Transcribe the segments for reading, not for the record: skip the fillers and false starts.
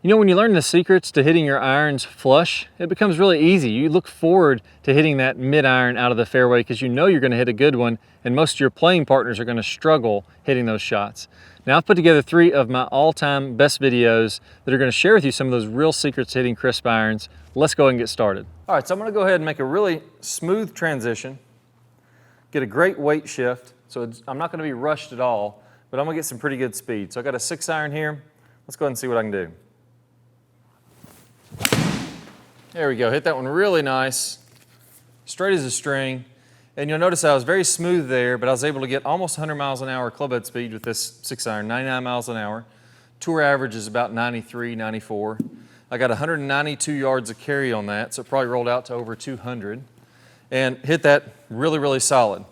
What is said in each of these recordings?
You know, when you learn the secrets to hitting your irons flush, it becomes really easy. You look forward to hitting that mid-iron out of the fairway because you know you're going to hit a good one, and most of your playing partners are going to struggle hitting those shots. Now, I've put together 3 of my all-time best videos that are going to share with you some of those real secrets to hitting crisp irons. Let's go ahead and get started. All right, so I'm going to go ahead and make a really smooth transition, get a great weight shift, so I'm not going to be rushed at all, but I'm going to get some pretty good speed. So I got a 6-iron here. Let's go ahead and see what I can do. There we go, hit that one really nice, straight as a string. And you'll notice I was very smooth there, but I was able to get almost 100 miles an hour clubhead speed with this 6-iron, 99 miles an hour. Tour average is about 93, 94. I got 192 yards of carry on that, so it probably rolled out to over 200. And hit that really, really solid.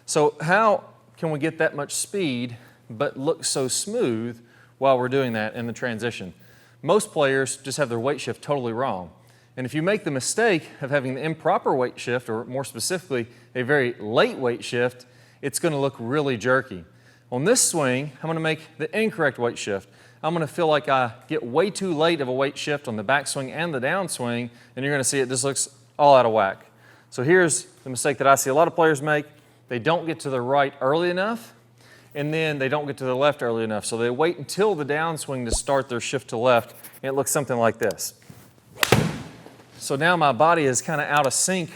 So how can we get that much speed but look so smooth while we're doing that in the transition? Most players just have their weight shift totally wrong. And if you make the mistake of having the improper weight shift, or more specifically, a very late weight shift, it's going to look really jerky. On this swing, I'm going to make the incorrect weight shift. I'm going to feel like I get way too late of a weight shift on the backswing and the downswing, and you're going to see it just looks all out of whack. So here's the mistake that I see a lot of players make. They don't get to the right early enough, and then they don't get to the left early enough. So they wait until the downswing to start their shift to left, and it looks something like this. So now my body is kind of out of sync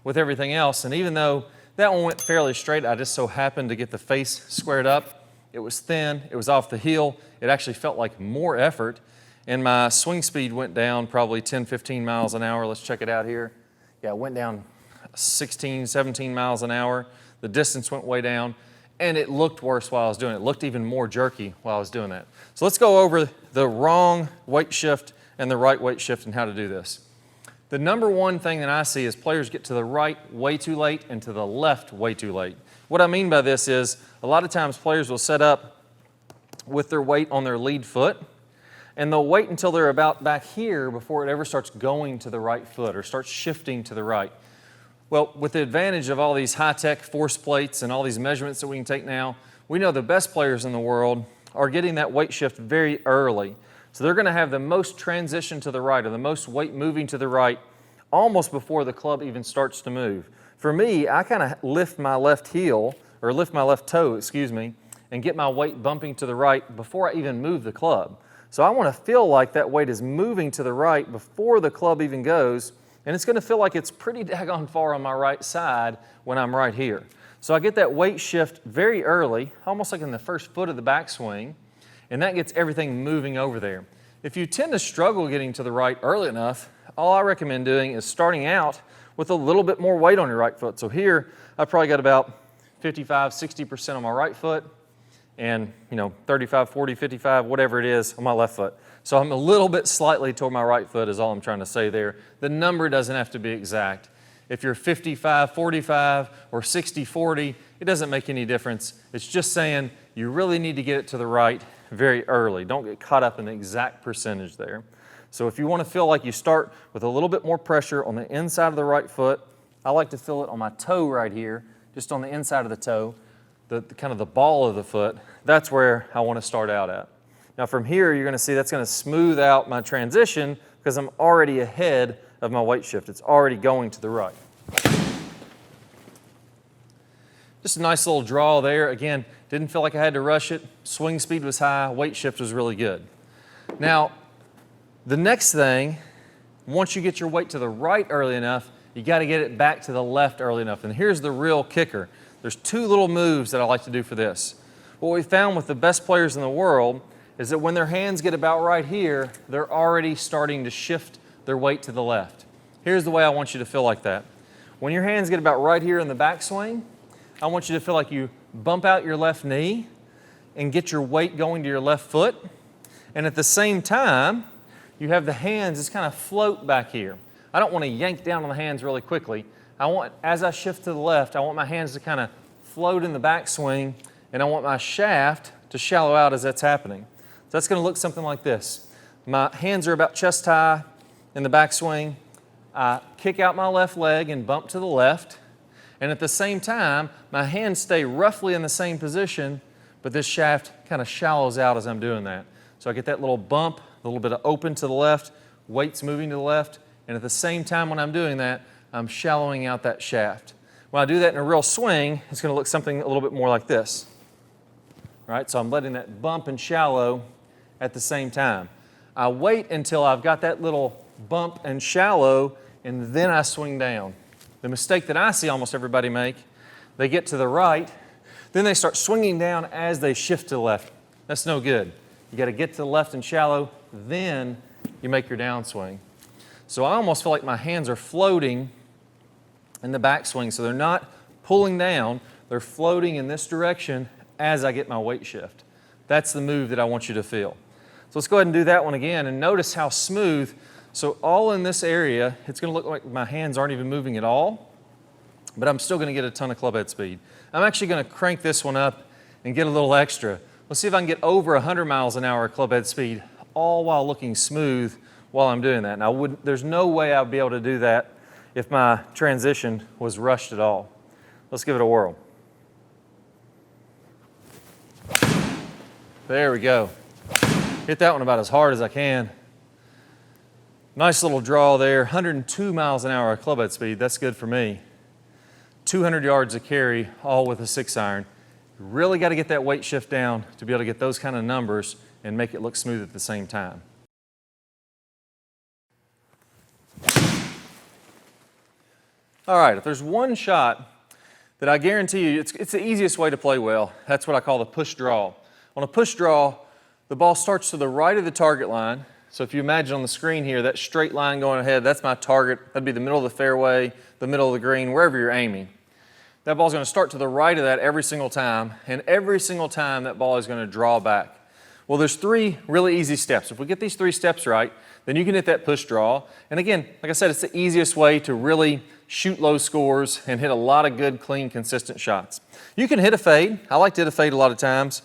with everything else, and even though that one went fairly straight, I just so happened to get the face squared up. It was thin, it was off the heel, it actually felt like more effort, and my swing speed went down probably 10, 15 miles an hour. Let's check it out here. Yeah, it went down 16, 17 miles an hour. The distance went way down, and it looked worse while I was doing it. It looked even more jerky while I was doing that. So let's go over the wrong weight shift and the right weight shift and how to do this. The number one thing that I see is players get to the right way too late and to the left way too late. What I mean by this is a lot of times players will set up with their weight on their lead foot, and they'll wait until they're about back here before it ever starts going to the right foot or starts shifting to the right. Well, with the advantage of all these high-tech force plates and all these measurements that we can take now, we know the best players in the world are getting that weight shift very early. So they're going to have the most transition to the right, or the most weight moving to the right, almost before the club even starts to move. For me, I kind of lift my left heel, or lift my left toe, excuse me, and get my weight bumping to the right before I even move the club. So I want to feel like that weight is moving to the right before the club even goes, and it's going to feel like it's pretty daggone far on my right side when I'm right here. So I get that weight shift very early, almost like in the first foot of the backswing, and that gets everything moving over there. If you tend to struggle getting to the right early enough, all I recommend doing is starting out with a little bit more weight on your right foot. So here, I probably got about 55, 60% on my right foot, and 35, 40, 55, whatever it is on my left foot. So I'm a little bit slightly toward my right foot is all I'm trying to say there. The number doesn't have to be exact. If you're 55, 45, or 60, 40, it doesn't make any difference. It's just saying you really need to get it to the right very early. Don't get caught up in the exact percentage there. So if you want to feel like you start with a little bit more pressure on the inside of the right foot, I like to feel it on my toe right here, just on the inside of the toe, the kind of the ball of the foot. That's where I want to start out at. Now from here, you're going to see that's going to smooth out my transition because I'm already ahead of my weight shift. It's already going to the right. Just a nice little draw there. Again, didn't feel like I had to rush it. Swing speed was high, weight shift was really good. Now, the next thing, once you get your weight to the right early enough, you got to get it back to the left early enough. And here's the real kicker. There's 2 little moves that I like to do for this. What we found with the best players in the world is that when their hands get about right here, they're already starting to shift their weight to the left. Here's the way I want you to feel like that. When your hands get about right here in the backswing, I want you to feel like you bump out your left knee and get your weight going to your left foot. And at the same time, you have the hands just kind of float back here. I don't want to yank down on the hands really quickly. I want, as I shift to the left, I want my hands to kind of float in the backswing, and I want my shaft to shallow out as that's happening. So that's going to look something like this. My hands are about chest high in the backswing. I kick out my left leg and bump to the left. And at the same time, my hands stay roughly in the same position, but this shaft kind of shallows out as I'm doing that. So I get that little bump, little bit of open to the left, weight's moving to the left, and at the same time when I'm doing that, I'm shallowing out that shaft. When I do that in a real swing, it's going to look something a little bit more like this. Right? So I'm letting that bump and shallow at the same time. I wait until I've got that little bump and shallow, and then I swing down. The mistake that I see almost everybody make, they get to the right, then they start swinging down as they shift to the left. That's no good. You got to get to the left and shallow, then you make your downswing. So I almost feel like my hands are floating in the backswing, so they're not pulling down, they're floating in this direction as I get my weight shift. That's the move that I want you to feel. So let's go ahead and do that one again, and notice how smooth. So all in this area, it's going to look like my hands aren't even moving at all, but I'm still going to get a ton of club head speed. I'm actually going to crank this one up and get a little extra. Let's see if I can get over 100 miles an hour club head speed, all while looking smooth while I'm doing that. Now, there's no way I'd be able to do that if my transition was rushed at all. Let's give it a whirl. There we go. Hit that one about as hard as I can. Nice little draw there, 102 miles an hour club head speed. That's good for me. 200 yards of carry, all with a 6-iron. You really got to get that weight shift down to be able to get those kind of numbers and make it look smooth at the same time. All right, if there's one shot that I guarantee you, it's the easiest way to play well. That's what I call the push draw. On a push draw, the ball starts to the right of the target line. So if you imagine on the screen here, that straight line going ahead, that's my target. That'd be the middle of the fairway, the middle of the green, wherever you're aiming. That ball's going to start to the right of that every single time, and every single time that ball is going to draw back. Well, there's 3 really easy steps. If we get these 3 steps right, then you can hit that push draw. And again, like I said, it's the easiest way to really shoot low scores and hit a lot of good, clean, consistent shots. You can hit a fade. I like to hit a fade a lot of times,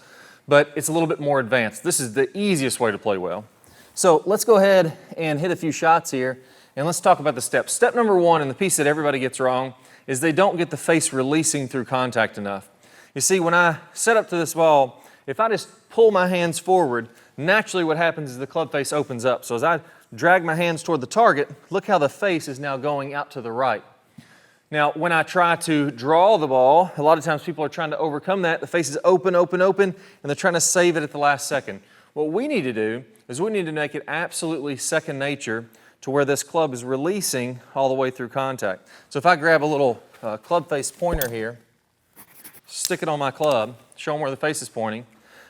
but it's a little bit more advanced. This is the easiest way to play well. So let's go ahead and hit a few shots here, and let's talk about the steps. Step number 1, and the piece that everybody gets wrong, is they don't get the face releasing through contact enough. You see, when I set up to this ball, if I just pull my hands forward, naturally what happens is the club face opens up. So as I drag my hands toward the target, look how the face is now going out to the right. Now, when I try to draw the ball, a lot of times people are trying to overcome that. The face is open, open, open, and they're trying to save it at the last second. What we need to do is we need to make it absolutely second nature to where this club is releasing all the way through contact. So if I grab a little club face pointer here, stick it on my club, show them where the face is pointing,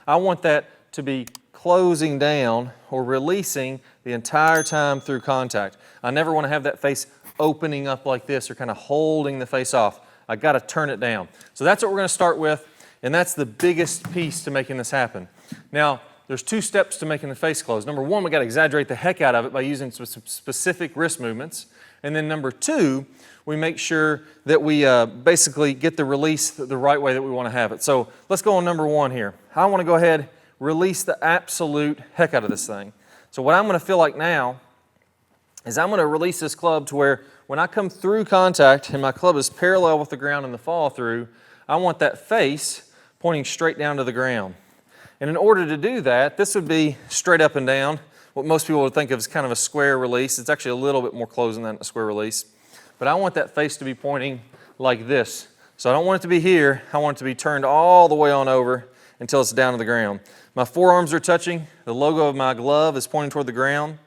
I want that to be closing down or releasing the entire time through contact. I never want to have that face opening up like this or kind of holding the face off. I got to turn it down. So that's what we're going to start with, and that's the biggest piece to making this happen. Now, there's 2 steps to making the face close. Number 1, we got to exaggerate the heck out of it by using some specific wrist movements. And then number 2, we make sure that we basically get the release the right way that we want to have it. So let's go on number 1 here. I want to go ahead, release the absolute heck out of this thing. So what I'm going to feel like now is I'm going to release this club to where when I come through contact and my club is parallel with the ground in the follow through, I want that face pointing straight down to the ground. And in order to do that, this would be straight up and down, what most people would think of as kind of a square release. It's actually a little bit more closing than a square release. But I want that face to be pointing like this. So I don't want it to be here. I want it to be turned all the way on over until it's down to the ground. My forearms are touching. The logo of my glove is pointing toward the ground.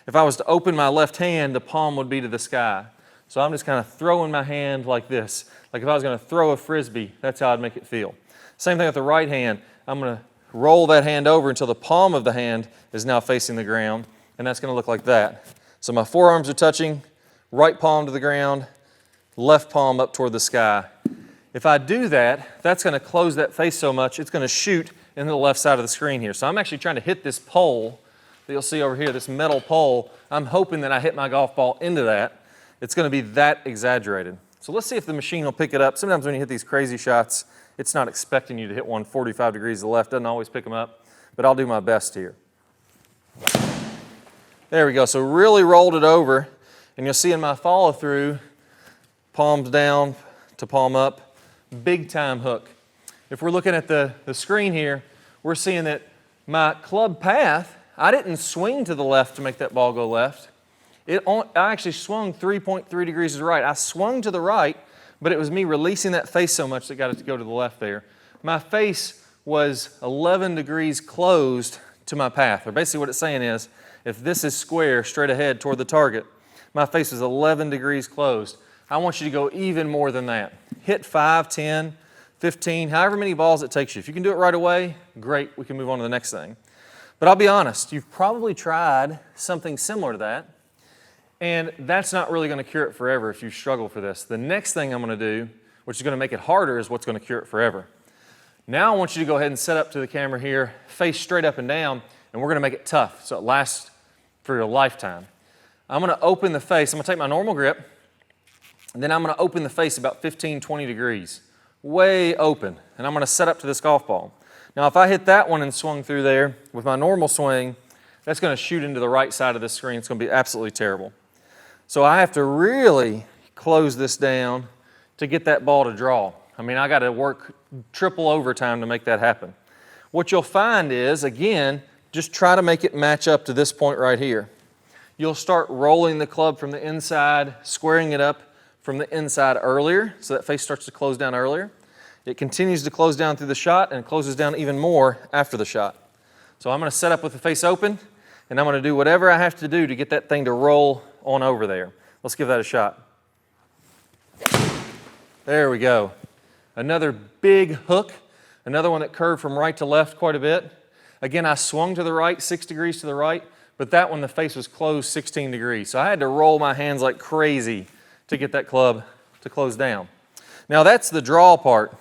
If I was to open my left hand, the palm would be to the sky. So I'm just kind of throwing my hand like this. Like if I was going to throw a Frisbee, that's how I'd make it feel. Same thing with the right hand. I'm going to roll that hand over until the palm of the hand is now facing the ground, and that's going to look like that. So my forearms are touching, right palm to the ground, left palm up toward the sky. If I do that, that's going to close that face so much, it's going to shoot into the left side of the screen here. So I'm actually trying to hit this pole that you'll see over here, this metal pole. I'm hoping that I hit my golf ball into that. It's going to be that exaggerated. So let's see if the machine will pick it up. Sometimes when you hit these crazy shots, it's not expecting you to hit one 45 degrees to the left. Doesn't always pick them up, but I'll do my best here. There we go. So really rolled it over, and you'll see in my follow through, palms down to palm up, big time hook. If we're looking at the screen here, we're seeing that my club path I didn't swing to the left to make that ball go left. I actually swung 3.3 degrees to the right. I swung to the right, but it was me releasing that face so much that got it to go to the left there. My face was 11 degrees closed to my path. Or basically what it's saying is, if this is square straight ahead toward the target, my face was 11 degrees closed. I want you to go even more than that. Hit 5, 10, 15, however many balls it takes you. If you can do it right away, great, we can move on to the next thing. But I'll be honest, you've probably tried something similar to that, and that's not really going to cure it forever if you struggle for this. The next thing I'm going to do, which is going to make it harder, is what's going to cure it forever. Now I want you to go ahead and set up to the camera here, face straight up and down, and we're going to make it tough so it lasts for your lifetime. I'm going to open the face. I'm going to take my normal grip, and then I'm going to open the face about 15, 20 degrees, way open, and I'm going to set up to this golf ball. Now, if I hit that one and swung through there with my normal swing, that's going to shoot into the right side of the screen. It's going to be absolutely terrible. So I have to really close this down to get that ball to draw. I mean, I got to work triple overtime to make that happen. What you'll find is, again, just try to make it match up to this point right here. You'll start rolling the club from the inside, squaring it up from the inside earlier, so that face starts to close down earlier. It continues to close down through the shot and closes down even more after the shot. So I'm going to set up with the face open, and I'm going to do whatever I have to do to get that thing to roll on over there. Let's give that a shot. There we go. Another big hook, another one that curved from right to left quite a bit. Again, I swung to the right, 6 degrees to the right, but that one the face was closed 16 degrees. So I had to roll my hands like crazy to get that club to close down. Now that's the draw part.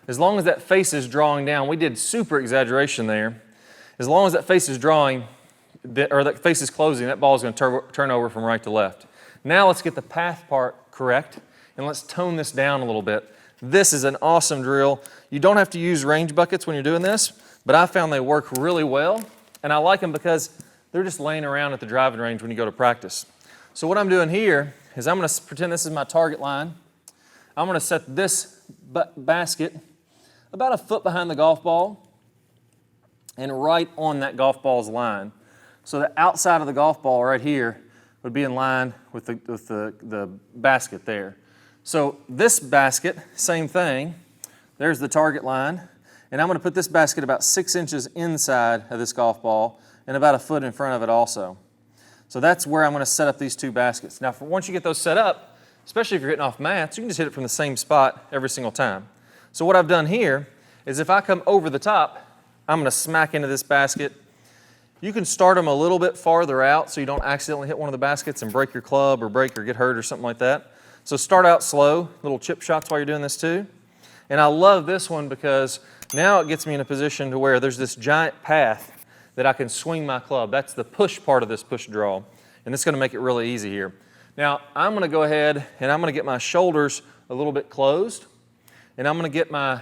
As long as that face is drawing down, we did super exaggeration there. As long as that face is drawing, or that face is closing, that ball is going to turn over from right to left. Now let's get the path part correct, and let's tone this down a little bit. This is an awesome drill. You don't have to use range buckets when you're doing this, but I found they work really well, and I like them because they're just laying around at the driving range when you go to practice. So what I'm doing here is I'm going to pretend this is my target line. I'm going to set this basket about a foot behind the golf ball and right on that golf ball's line. So the outside of the golf ball right here would be in line with the basket there. So this basket, same thing. There's the target line. And I'm going to put this basket about 6 inches inside of this golf ball and about a foot in front of it also. So that's where I'm going to set up these two baskets. Now, once you get those set up, especially if you're hitting off mats, you can just hit it from the same spot every single time. So what I've done here is if I come over the top, I'm going to smack into this basket. You can start them a little bit farther out so you don't accidentally hit one of the baskets and break your club or break or get hurt or something like that. So start out slow, little chip shots while you're doing this too. And I love this one because now it gets me in a position to where there's this giant path that I can swing my club. That's the push part of this push draw. And it's going to make it really easy here. Now, I'm going to go ahead and I'm going to get my shoulders a little bit closed, and I'm going to get my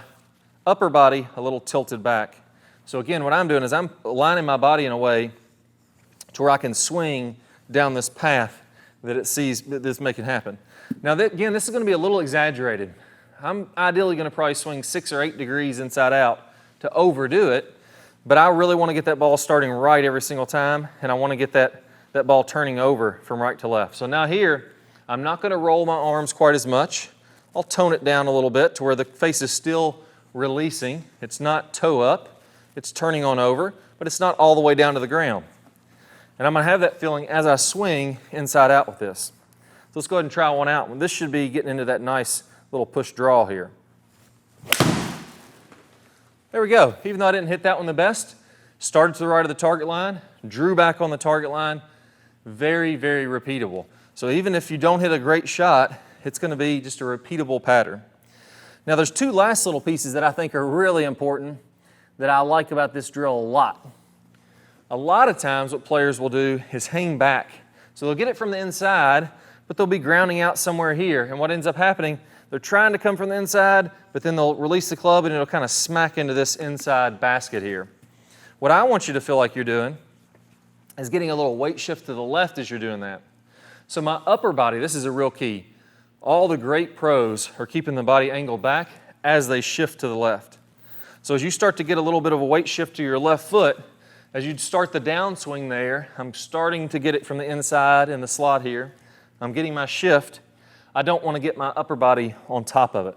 upper body a little tilted back. So again, what I'm doing is I'm aligning my body in a way to where I can swing down this path that it sees that's making happen. Now, again, this is going to be a little exaggerated. I'm ideally going to probably swing 6 or 8 degrees inside out to overdo it, but I really want to get that ball starting right every single time, and I want to get that ball turning over from right to left. So now here, I'm not going to roll my arms quite as much. I'll tone it down a little bit to where the face is still releasing. It's not toe up. It's turning on over, but it's not all the way down to the ground. And I'm going to have that feeling as I swing inside out with this. So let's go ahead and try one out. This should be getting into that nice little push draw here. There we go. Even though I didn't hit that one the best, started to the right of the target line, drew back on the target line. Very, very repeatable. So even if you don't hit a great shot, it's going to be just a repeatable pattern. Now there's two last little pieces that I think are really important that I like about this drill a lot. A lot of times what players will do is hang back. So they'll get it from the inside, but they'll be grounding out somewhere here. And what ends up happening, they're trying to come from the inside, but then they'll release the club and it'll kind of smack into this inside basket here. What I want you to feel like you're doing is getting a little weight shift to the left as you're doing that. So my upper body, this is a real key. All the great pros are keeping the body angled back as they shift to the left. So as you start to get a little bit of a weight shift to your left foot, As you start the downswing there, I'm starting to get it from the inside in the slot here. I'm getting my shift. I don't want to get my upper body on top of it.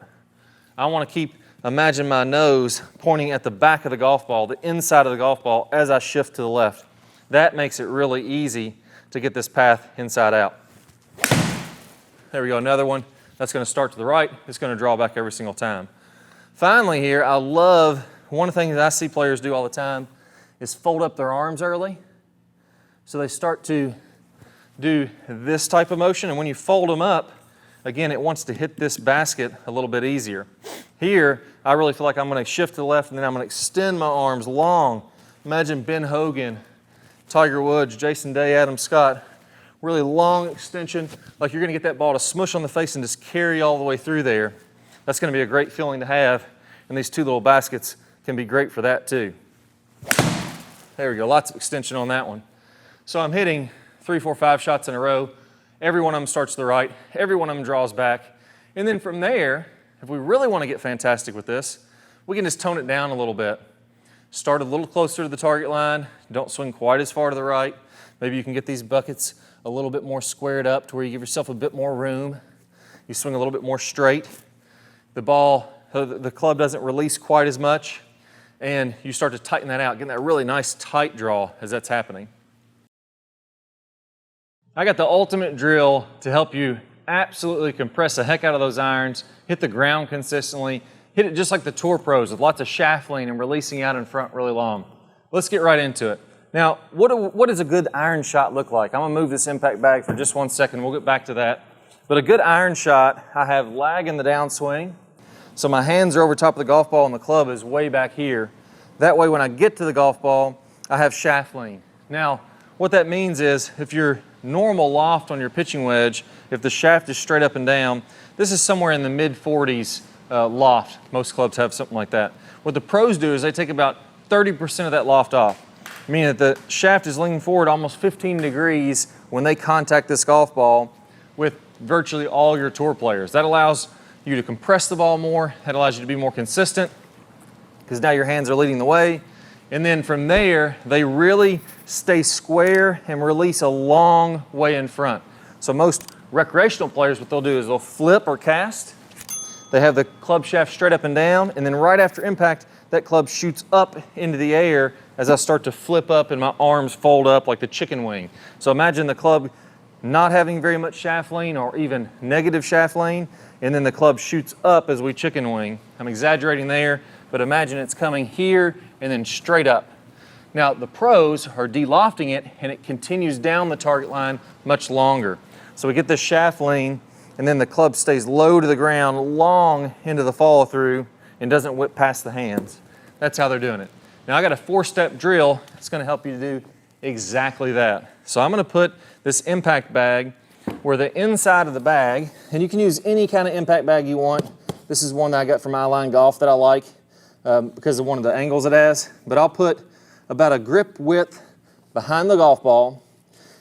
I want to imagine my nose pointing at the back of the golf ball, the inside of the golf ball, as I shift to the left. That makes it really easy to get this path inside out. There we go, another one. That's going to start to the right. It's going to draw back every single time. Finally here, I love, one of the things that I see players do all the time is fold up their arms early. So they start to do this type of motion, and when you fold them up, again, it wants to hit this basket a little bit easier. Here, I really feel like I'm going to shift to the left, and then I'm going to extend my arms long. Imagine Ben Hogan, Tiger Woods, Jason Day, Adam Scott. Really long extension, like you're going to get that ball to smush on the face and just carry all the way through there. That's going to be a great feeling to have, and these two little baskets can be great for that too. There we go, lots of extension on that one. So I'm hitting 3, 4, 5 shots in a row. Every one of them starts to the right, every one of them draws back. And then from there, if we really want to get fantastic with this, we can just tone it down a little bit. Start a little closer to the target line, don't swing quite as far to the right. Maybe you can get these buckets a little bit more squared up to where you give yourself a bit more room. You swing a little bit more straight. The club doesn't release quite as much, and you start to tighten that out, getting that really nice tight draw as that's happening. I got the ultimate drill to help you absolutely compress the heck out of those irons, hit the ground consistently, hit it just like the tour pros with lots of shaft lean and releasing out in front really long. Let's get right into it. Now, what does a good iron shot look like? I'm going to move this impact bag for just 1 second. We'll get back to that. But a good iron shot, I have lag in the downswing. So my hands are over top of the golf ball and the club is way back here. That way when I get to the golf ball, I have shaft lean. Now, what that means is if your normal loft on your pitching wedge, if the shaft is straight up and down, this is somewhere in the mid-40s loft. Most clubs have something like that. What the pros do is they take about 30% of that loft off, meaning that the shaft is leaning forward almost 15 degrees when they contact this golf ball with virtually all your tour players. That allows you to compress the ball more. That allows you to be more consistent because now your hands are leading the way. And then from there, they really stay square and release a long way in front. So most recreational players, what they'll do is they'll flip or cast. They have the club shaft straight up and down, and then right after impact, that club shoots up into the air as I start to flip up and my arms fold up like the chicken wing. So imagine the club not having very much shaft lean or even negative shaft lean, and then the club shoots up as we chicken wing. I'm exaggerating there, but imagine it's coming here and then straight up. Now the pros are de-lofting it and it continues down the target line much longer. So we get this shaft lean and then the club stays low to the ground long into the follow through and doesn't whip past the hands. That's how they're doing it. Now I got a 4-step drill that's going to help you to do exactly that. So I'm going to put this impact bag where the inside of the bag, and you can use any kind of impact bag you want. This is one that I got from Line Golf that I like because of one of the angles it has. But I'll put about a grip width behind the golf ball,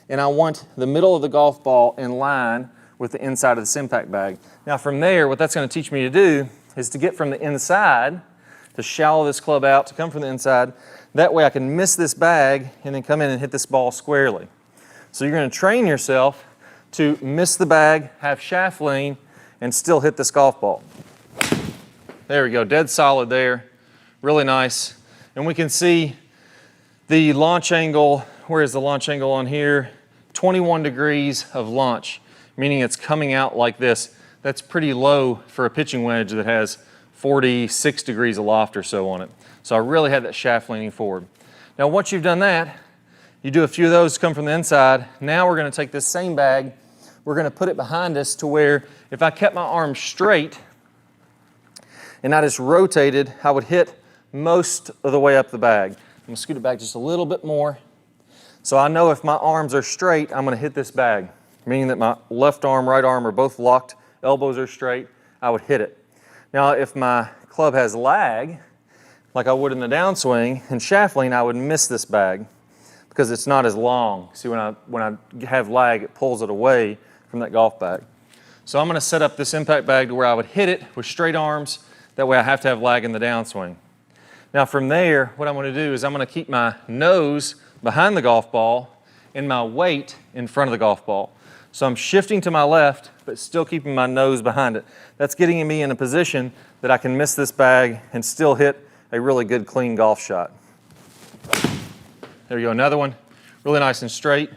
and I want the middle of the golf ball in line with the inside of this impact bag. Now from there, what that's going to teach me to do is to get from the inside, to shallow this club out, to come from the inside. That way I can miss this bag and then come in and hit this ball squarely. So you're going to train yourself to miss the bag, have shaft lean, and still hit this golf ball. There we go, dead solid there. Really nice. And we can see the launch angle. Where is the launch angle on here? 21 degrees of launch, meaning it's coming out like this. That's pretty low for a pitching wedge that has 46 degrees of loft or so on it. So I really had that shaft leaning forward. Now once you've done that, you do a few of those come from the inside. Now we're going to take this same bag, we're going to put it behind us to where if I kept my arms straight and I just rotated, I would hit most of the way up the bag. I'm going to scoot it back just a little bit more. So I know if my arms are straight, I'm going to hit this bag, meaning that my left arm, right arm are both locked, elbows are straight, I would hit it. Now if my club has lag, like I would in the downswing, and shaft lean, I would miss this bag because it's not as long. See, when I have lag, it pulls it away from that golf bag. So I'm going to set up this impact bag to where I would hit it with straight arms. That way I have to have lag in the downswing. Now from there, what I'm going to do is I'm going to keep my nose behind the golf ball and my weight in front of the golf ball. So I'm shifting to my left, but still keeping my nose behind it. That's getting me in a position that I can miss this bag and still hit a really good clean golf shot. There you go, another one. Really nice and straight.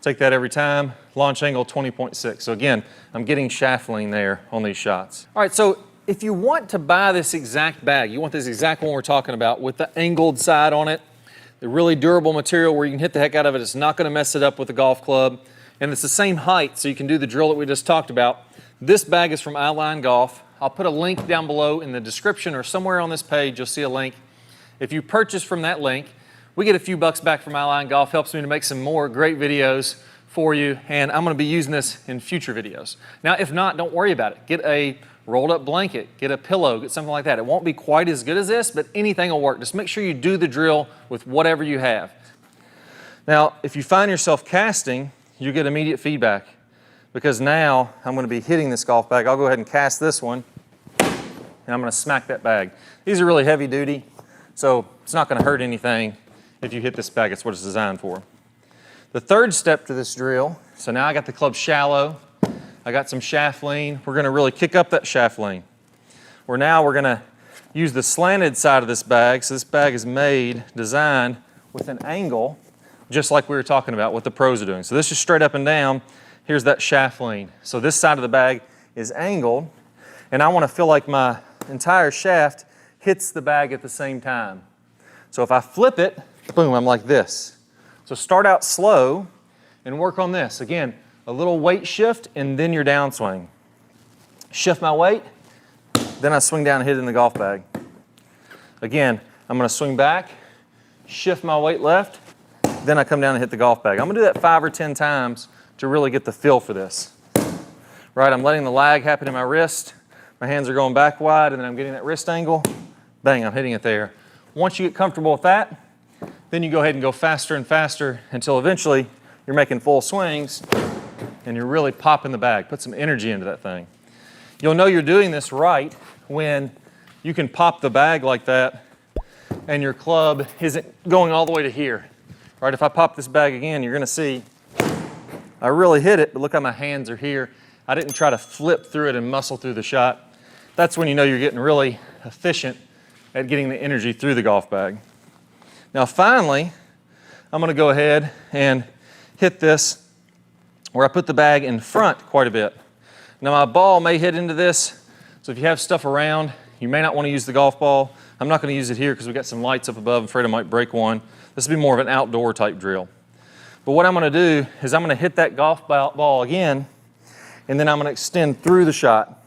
Take that every time. Launch angle 20.6. So again, I'm getting shaft lean there on these shots. All right, so if you want to buy this exact bag, you want this exact one we're talking about with the angled side on it, the really durable material where you can hit the heck out of it, it's not going to mess it up with a golf club, and it's the same height, so you can do the drill that we just talked about. This bag is from Align Golf. I'll put a link down below in the description or somewhere on this page, you'll see a link. If you purchase from that link, we get a few bucks back from Align Golf, helps me to make some more great videos for you, and I'm going to be using this in future videos. Now, if not, don't worry about it. Get a rolled up blanket, get a pillow, get something like that. It won't be quite as good as this, but anything will work. Just make sure you do the drill with whatever you have. Now, if you find yourself casting, you get immediate feedback because now I'm going to be hitting this golf bag. I'll go ahead and cast this one and I'm going to smack that bag. These are really heavy duty, so it's not going to hurt anything if you hit this bag. It's what it's designed for. The third step to this drill, so now I got the club shallow, I got some shaft lean. We're going to really kick up that shaft lean. We're going to use the slanted side of this bag. So this bag is designed with an angle, just like we were talking about, what the pros are doing. So this is straight up and down. Here's that shaft lean. So this side of the bag is angled, and I want to feel like my entire shaft hits the bag at the same time. So if I flip it, boom, I'm like this. So start out slow and work on this. Again, a little weight shift and then your downswing. Shift my weight, then I swing down and hit it in the golf bag. Again, I'm going to swing back, shift my weight left, then I come down and hit the golf bag. I'm going to do that 5 or 10 times to really get the feel for this. Right, I'm letting the lag happen in my wrist. My hands are going back wide, and then I'm getting that wrist angle. Bang, I'm hitting it there. Once you get comfortable with that, then you go ahead and go faster and faster until eventually you're making full swings and you're really popping the bag. Put some energy into that thing. You'll know you're doing this right when you can pop the bag like that and your club isn't going all the way to here. Right, if I pop this bag again, you're going to see I really hit it, but look how my hands are here. I didn't try to flip through it and muscle through the shot. That's when you know you're getting really efficient at getting the energy through the golf bag. Now finally, I'm going to go ahead and hit this where I put the bag in front quite a bit. Now my ball may hit into this, so if you have stuff around, you may not want to use the golf ball. I'm not going to use it here because we've got some lights up above. I'm afraid I might break one. This will be more of an outdoor type drill. But what I'm going to do is I'm going to hit that golf ball again, and then I'm going to extend through the shot.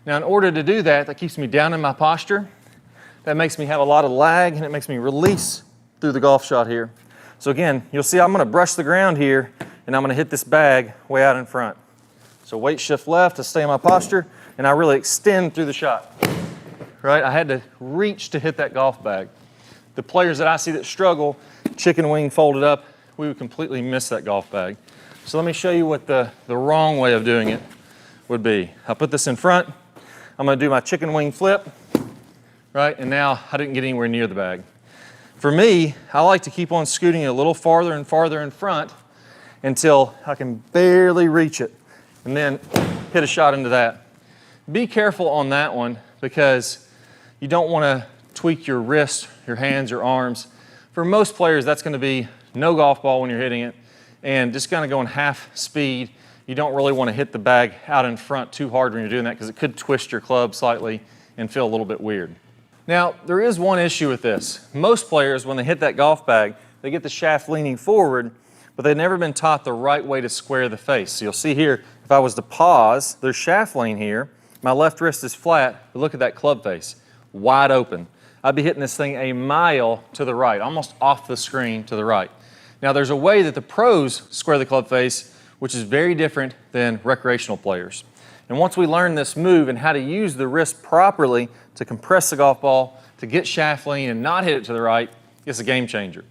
Now in order to do that, that keeps me down in my posture. That makes me have a lot of lag, and it makes me release through the golf shot here. So again, you'll see I'm going to brush the ground here, and I'm going to hit this bag way out in front. So weight shift left to stay in my posture, and I really extend through the shot. Right? I had to reach to hit that golf bag. The players that I see that struggle, chicken wing folded up, we would completely miss that golf bag. So let me show you what the wrong way of doing it would be. I'll put this in front. I'm going to do my chicken wing flip. Right? And now I didn't get anywhere near the bag. For me, I like to keep on scooting it a little farther and farther in front until I can barely reach it, and then hit a shot into that. Be careful on that one because you don't want to tweak your wrists, your hands, your arms. For most players, that's going to be no golf ball when you're hitting it, and just kind of going half speed. You don't really want to hit the bag out in front too hard when you're doing that because it could twist your club slightly and feel a little bit weird. Now, there is one issue with this. Most players, when they hit that golf bag, they get the shaft leaning forward, but they've never been taught the right way to square the face. So you'll see here, if I was to pause, there's shaft lean here. My left wrist is flat, but look at that club face, wide open. I'd be hitting this thing a mile to the right, almost off the screen to the right. Now, there's a way that the pros square the club face, which is very different than recreational players. And once we learn this move and how to use the wrist properly to compress the golf ball, to get shaft lean and not hit it to the right, it's a game changer.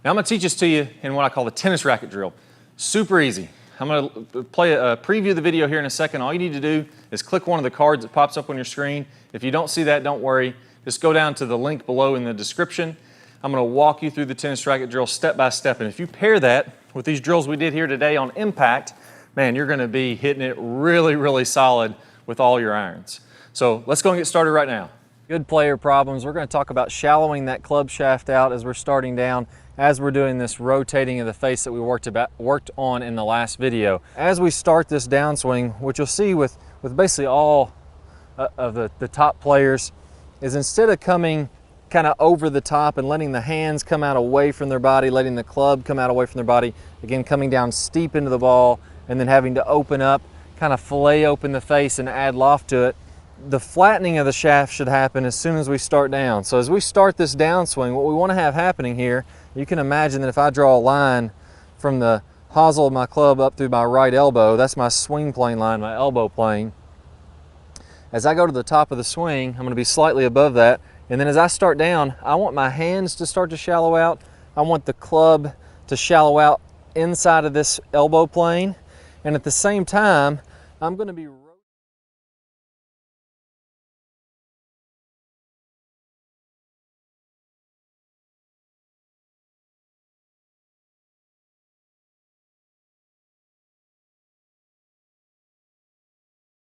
Now I'm going to teach this to you in what I call the tennis racket drill. Super easy. I'm going to play a preview of the video here in a second. All you need to do is click one of the cards that pops up on your screen. If you don't see that, don't worry. just go down to the link below in the description. I'm going to walk you through the tennis racket drill step by step, and if you pair that with these drills we did here today on impact, man, you're going to be hitting it really, really solid with all your irons. So let's go and get started right now. Good player problems. We're going to talk about shallowing that club shaft out as we're starting down, as we're doing this rotating of the face that we worked on in the last video. As we start this downswing, what you'll see with basically all of the top players is instead of coming kind of over the top and letting the hands come out away from their body, letting the club come out away from their body, again coming down steep into the ball and then having to open up, kind of fillet open the face and add loft to it. The flattening of the shaft should happen as soon as we start down. So as we start this downswing, what we want to have happening here, you can imagine that if I draw a line from the hosel of my club up through my right elbow, that's my swing plane line, my elbow plane. As I go to the top of the swing, I'm going to be slightly above that. And then as I start down, I want my hands to start to shallow out. I want the club to shallow out inside of this elbow plane. And at the same time, I'm going to be